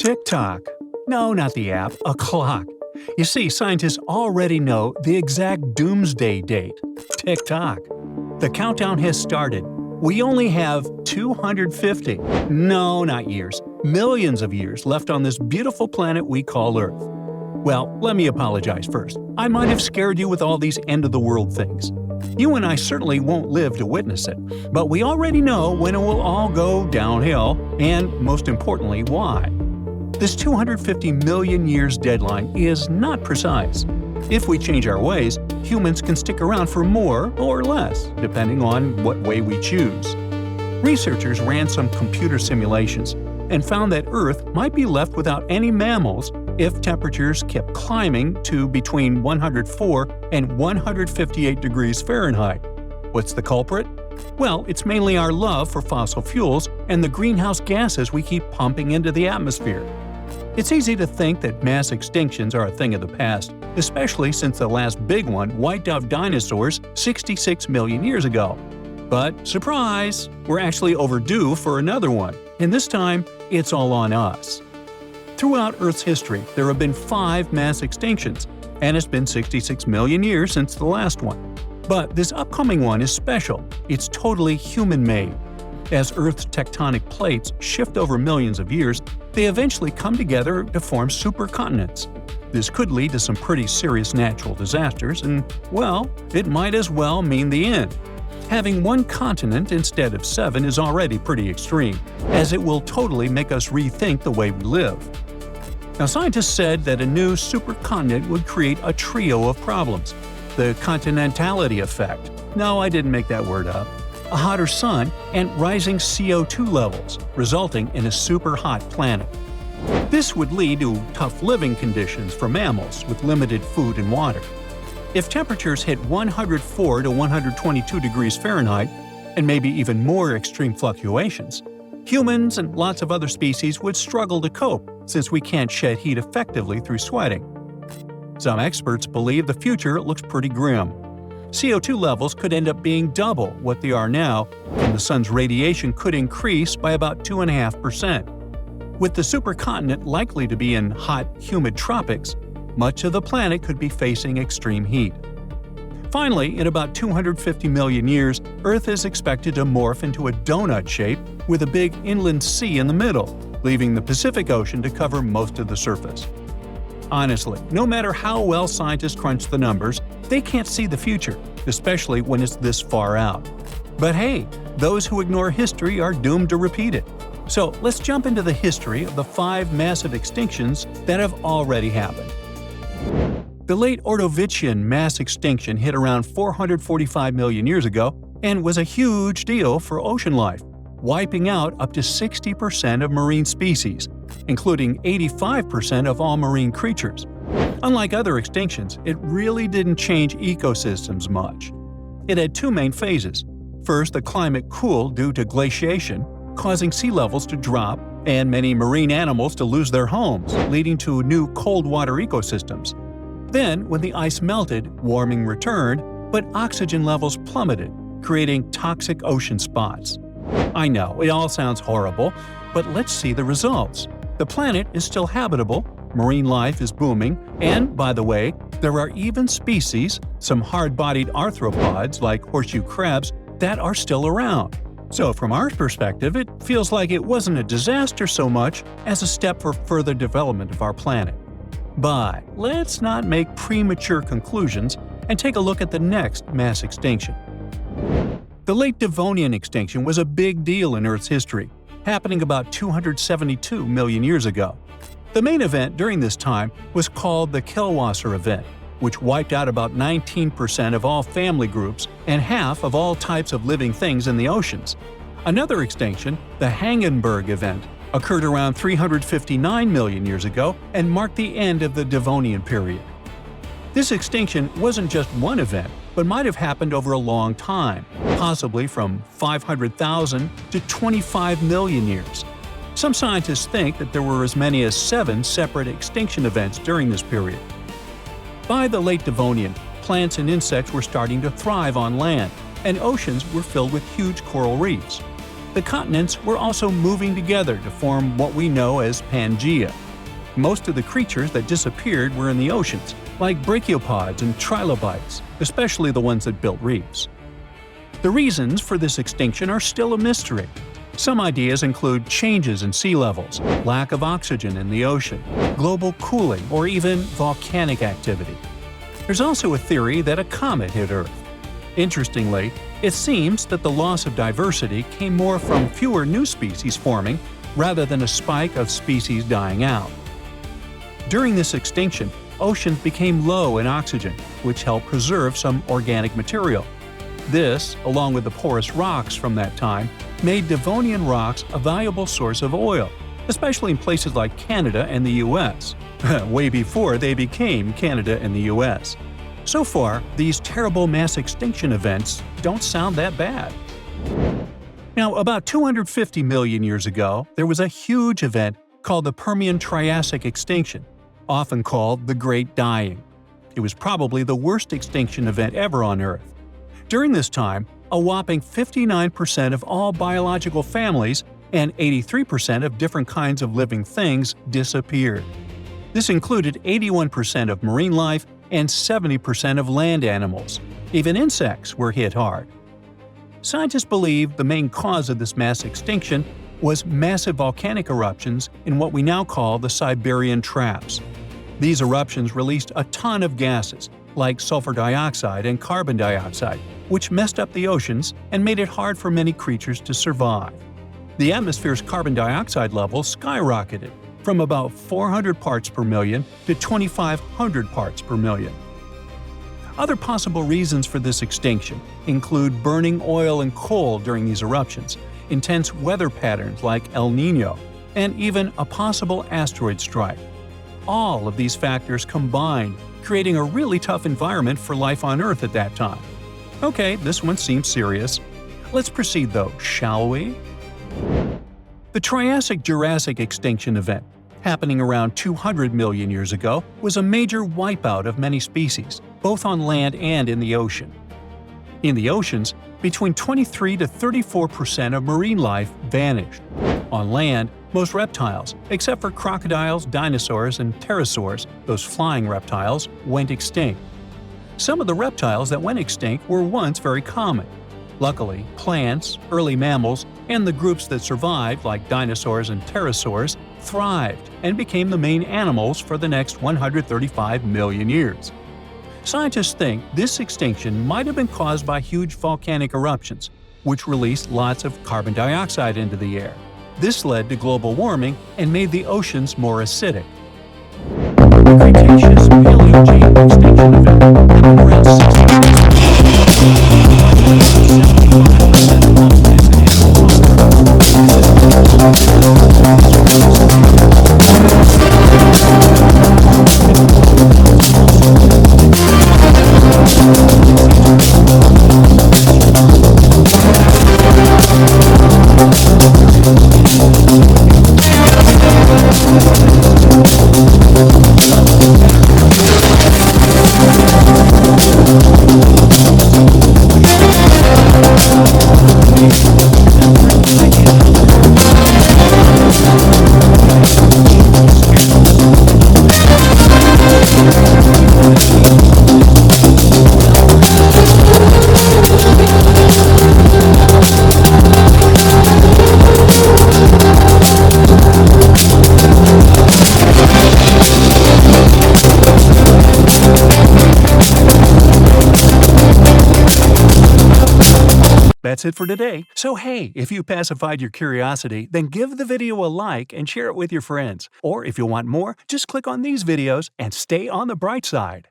Tick-tock. No, not the app, a clock. You see, scientists already know the exact doomsday date. Tick-tock. The countdown has started. We only have 250, no, not years, millions of years left on this beautiful planet we call Earth. Well, let me apologize first. I might have scared you with all these end-of-the-world things. You and I certainly won't live to witness it, but we already know when it will all go downhill, and most importantly, why. This 250 million years deadline is not precise. If we change our ways, humans can stick around for more or less, depending on what way we choose. Researchers ran some computer simulations and found that Earth might be left without any mammals if temperatures kept climbing to between 104 and 158 degrees Fahrenheit. What's the culprit? Well, it's mainly our love for fossil fuels and the greenhouse gases we keep pumping into the atmosphere. It's easy to think that mass extinctions are a thing of the past, especially since the last big one wiped out dinosaurs 66 million years ago. But surprise! We're actually overdue for another one, and this time, it's all on us. Throughout Earth's history, there have been 5 mass extinctions, and it's been 66 million years since the last one. But this upcoming one is special. It's totally human-made. As Earth's tectonic plates shift over millions of years, they eventually come together to form supercontinents. This could lead to some pretty serious natural disasters, and, well, it might as well mean the end. Having one continent instead of 7 is already pretty extreme, as it will totally make us rethink the way we live. Now, scientists said that a new supercontinent would create a trio of problems. The continentality effect. No, I didn't make that word up. A hotter sun, and rising CO2 levels, resulting in a super hot planet. This would lead to tough living conditions for mammals with limited food and water. If temperatures hit 104 to 122 degrees Fahrenheit, and maybe even more extreme fluctuations, humans and lots of other species would struggle to cope since we can't shed heat effectively through sweating. Some experts believe the future looks pretty grim. CO2 levels could end up being double what they are now, and the sun's radiation could increase by about 2.5%. With the supercontinent likely to be in hot, humid tropics, much of the planet could be facing extreme heat. Finally, in about 250 million years, Earth is expected to morph into a donut shape with a big inland sea in the middle, leaving the Pacific Ocean to cover most of the surface. Honestly, no matter how well scientists crunch the numbers, they can't see the future, especially when it's this far out. But hey, those who ignore history are doomed to repeat it. So let's jump into the history of the 5 massive extinctions that have already happened. The late Ordovician mass extinction hit around 445 million years ago and was a huge deal for ocean life, wiping out up to 60% of marine species, including 85% of all marine creatures. Unlike other extinctions, it really didn't change ecosystems much. It had 2 main phases. First, the climate cooled due to glaciation, causing sea levels to drop and many marine animals to lose their homes, leading to new cold water ecosystems. Then, when the ice melted, warming returned, but oxygen levels plummeted, creating toxic ocean spots. I know, it all sounds horrible, but let's see the results. The planet is still habitable, marine life is booming, and, by the way, there are even species, some hard-bodied arthropods like horseshoe crabs, that are still around. So from our perspective, it feels like it wasn't a disaster so much as a step for further development of our planet. But let's not make premature conclusions and take a look at the next mass extinction. The late Devonian extinction was a big deal in Earth's history, happening about 272 million years ago. The main event during this time was called the Kielwasser event, which wiped out about 19% of all family groups and half of all types of living things in the oceans. Another extinction, the Hagenberg event, occurred around 359 million years ago and marked the end of the Devonian period. This extinction wasn't just one event, but might have happened over a long time, possibly from 500,000 to 25 million years. Some scientists think that there were as many as 7 separate extinction events during this period. By the late Devonian, plants and insects were starting to thrive on land, and oceans were filled with huge coral reefs. The continents were also moving together to form what we know as Pangaea. Most of the creatures that disappeared were in the oceans, like brachiopods and trilobites, especially the ones that built reefs. The reasons for this extinction are still a mystery. Some ideas include changes in sea levels, lack of oxygen in the ocean, global cooling, or even volcanic activity. There's also a theory that a comet hit Earth. Interestingly, it seems that the loss of diversity came more from fewer new species forming rather than a spike of species dying out. During this extinction, oceans became low in oxygen, which helped preserve some organic material. This, along with the porous rocks from that time, made Devonian rocks a valuable source of oil, especially in places like Canada and the US, way before they became Canada and the US. So far, these terrible mass extinction events don't sound that bad. Now, about 250 million years ago, there was a huge event called the Permian-Triassic extinction, often called the Great Dying. It was probably the worst extinction event ever on Earth. During this time, a whopping 59% of all biological families and 83% of different kinds of living things disappeared. This included 81% of marine life and 70% of land animals. Even insects were hit hard. Scientists believe the main cause of this mass extinction was massive volcanic eruptions in what we now call the Siberian Traps. These eruptions released a ton of gases, like sulfur dioxide and carbon dioxide, which messed up the oceans and made it hard for many creatures to survive. The atmosphere's carbon dioxide levels skyrocketed from about 400 parts per million to 2,500 parts per million. Other possible reasons for this extinction include burning oil and coal during these eruptions, intense weather patterns like El Niño, and even a possible asteroid strike. All of these factors combined, creating a really tough environment for life on Earth at that time. Okay, this one seems serious. Let's proceed though, shall we? The Triassic-Jurassic extinction event, happening around 200 million years ago, was a major wipeout of many species, both on land and in the ocean. In the oceans, between 23 to 34% of marine life vanished. On land, most reptiles, except for crocodiles, dinosaurs, and pterosaurs, those flying reptiles, went extinct. Some of the reptiles that went extinct were once very common. Luckily, plants, early mammals, and the groups that survived, like dinosaurs and pterosaurs, thrived and became the main animals for the next 135 million years. Scientists think this extinction might have been caused by huge volcanic eruptions, which released lots of carbon dioxide into the air. This led to global warming and made the oceans more acidic. The Cretaceous-Paleogene extinction event happened around 60 That's it for today. So hey, if you pacified your curiosity, then give the video a like and share it with your friends. Or if you want more, just click on these videos and stay on the bright side.